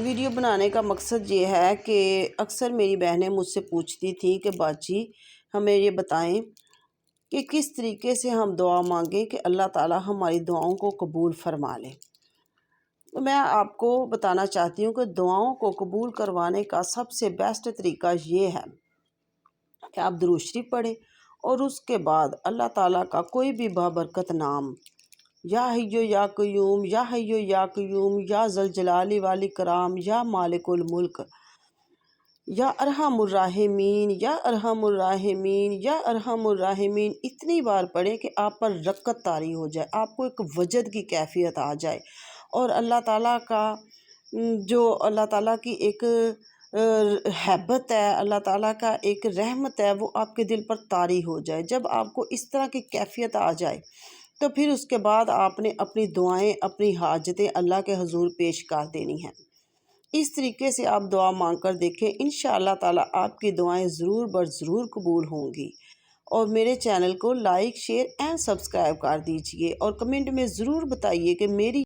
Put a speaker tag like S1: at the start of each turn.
S1: Video بنانے کا مقصد یہ ہے کہ اکثر میری بہنیں مجھ سے پوچھتی تھیں کہ باجی ہمیں یہ بتائیں کہ کس طریقے سے ہم دعا مانگیں کہ اللہ تعالیٰ ہماری دعاؤں کو قبول فرما لے۔ تو میں آپ کو بتانا چاہتی ہوں کہ دعاؤں کو قبول کروانے کا سب سے بیسٹ طریقہ یہ ہے کہ آپ درود شریف پڑھیں اور اس کے بعد اللہ تعالیٰ کا کوئی بھی بابرکت نام، یا حیو یا قیوم، یا حیو یا قیوم، یا ذوالجلال والاکرام، یا مالک الملک، یا ارحم الراحمین، یا ارحم الراحمین، یا ارحم الراحمین اتنی بار پڑھیں کہ آپ پر رکت طاری ہو جائے، آپ کو ایک وجد کی کیفیت آ جائے، اور اللہ تعالیٰ کا اللہ تعالیٰ کی ایک ہیبت ہے، اللہ تعالیٰ کا ایک رحمت ہے، وہ آپ کے دل پر طاری ہو جائے۔ جب آپ کو اس طرح کی کیفیت آ جائے تو پھر اس کے بعد آپ نے اپنی دعائیں، اپنی حاجتیں اللہ کے حضور پیش کر دینی ہیں۔ اس طریقے سے آپ دعا مانگ کر دیکھیں، انشاءاللہ تعالیٰ آپ کی دعائیں ضرور بر ضرور قبول ہوں گی۔ اور میرے چینل کو لائک، شیئر اینڈ سبسکرائب کر دیجئے اور کمنٹ میں ضرور بتائیے کہ میری